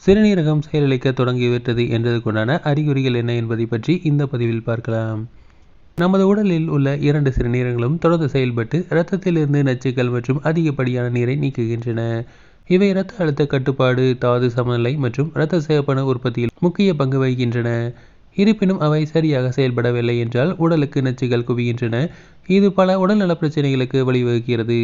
சிறுநீரகம் செயலிழக்க தொடங்கிவிட்டது என்றதுக்குண்டான அறிகுறிகள் என்ன என்பதை பற்றி இந்த பதிவில் பார்க்கலாம். நமது உடலில் உள்ள 2 சிறுநீரகங்களும் தொடர்ந்து செயல்பட்டு இரத்தத்திலிருந்து நச்சுக்கள் மற்றும் அதிகப்படியான நீரை நீக்குகின்றன. இவை இரத்த அழுத்த கட்டுப்பாடு, தாது சமநிலை மற்றும் இரத்த சிவப்பணு உற்பத்தியில் முக்கிய பங்கு வகிக்கின்றன. இருப்பினும் அவை சரியாக செயல்படவில்லை என்றால் உடலுக்கு நச்சுகள் குவிகின்றன. இது பல உடல்நல பிரச்சனைகளுக்கு வழிவகுக்கிறது.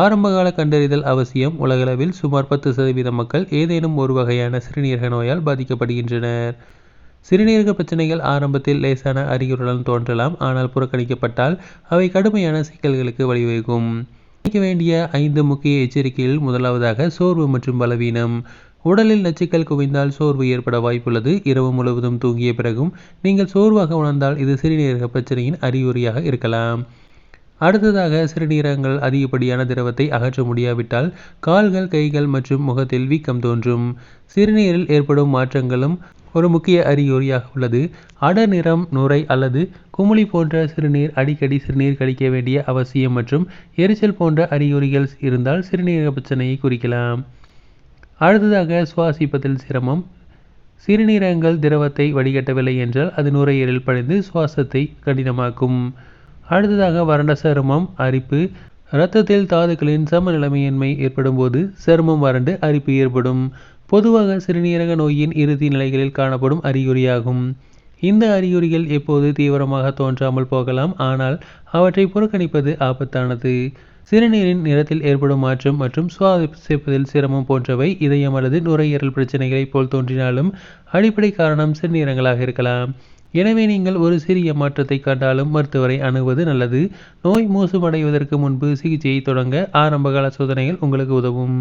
ஆரம்பகால கண்டறிதல் அவசியம். உலகளவில் சுமார் 10% மக்கள் ஏதேனும் ஒரு வகையான சிறுநீரக நோயால் பாதிக்கப்படுகின்றனர். சிறுநீரக பிரச்சனைகள் ஆரம்பத்தில் லேசான அறிகுறிகளுடன் தோன்றலாம், ஆனால் புறக்கணிக்கப்பட்டால் அவை கடுமையான சிக்கல்களுக்கு வழிவகுக்கும். கவனிக்க வேண்டிய 5 முக்கிய எச்சரிக்கைகளில் முதலாவதாக சோர்வு மற்றும் பலவீனம். உடலில் நச்சுக்கள் குவிந்தால் சோர்வு ஏற்பட வாய்ப்புள்ளது. இரவு முழுவதும் தூங்கிய பிறகும் நீங்கள் சோர்வாக உணர்ந்தால் இது சிறுநீரக பிரச்சனையின் அறிகுறியாக இருக்கலாம். அடுத்ததாக, சிறுநீரகங்கள் அதிகப்படியான திரவத்தை அகற்ற முடியாவிட்டால் கால்கள், கைகள் மற்றும் முகத்தில் வீக்கம் தோன்றும். சிறுநீரில் ஏற்படும் மாற்றங்களும் ஒரு முக்கிய அறிகுறியாக உள்ளது. அடர் நிறம், நுரை அல்லது குமிழி போன்ற சிறுநீர், அடிக்கடி சிறுநீர் கழிக்க வேண்டிய அவசியம் மற்றும் எரிச்சல் போன்ற அறிகுறிகள் இருந்தால் சிறுநீரக பிரச்சனையை குறிக்கலாம். அடுத்ததாக, சுவாசிப்பதில் சிரமம். சிறுநீரகங்கள் திரவத்தை வடிகட்டவில்லை என்றால் அது நுரையீரலில் படிந்து சுவாசத்தை கடினமாக்கும். அடுத்ததாக, வறண்ட சருமம், அரிப்பு. இரத்தத்தில் தாதுக்களின் சமநிலையின்மை ஏற்படும் போது சருமம் வறண்டு அரிப்பு ஏற்படும். பொதுவாக சிறுநீரக நோயின் இறுதி நிலைகளில் காணப்படும் அறிகுறியாகும். இந்த அறிகுறிகள் எப்போது தீவிரமாக தோன்றாமல் போகலாம், ஆனால் அவற்றை புறக்கணிப்பது ஆபத்தானது. சிறுநீரின் நிறத்தில் ஏற்படும் மாற்றம் மற்றும் சுவாசிப்பதில் சிரமம் போன்றவை இதயம் அல்லது நுரையீரல் பிரச்சனைகளைப் போல் தோன்றினாலும் அடிப்படை காரணம் சிறுநீரகங்களாக இருக்கலாம். எனவே நீங்கள் ஒரு சிறிய மாற்றத்தை கண்டாலும் மருத்துவரை அணுகுவது நல்லது. நோய் மோசமடைவதற்கு முன்பு சிகிச்சையை தொடங்க ஆரம்பகால சோதனைகள் உங்களுக்கு உதவும்.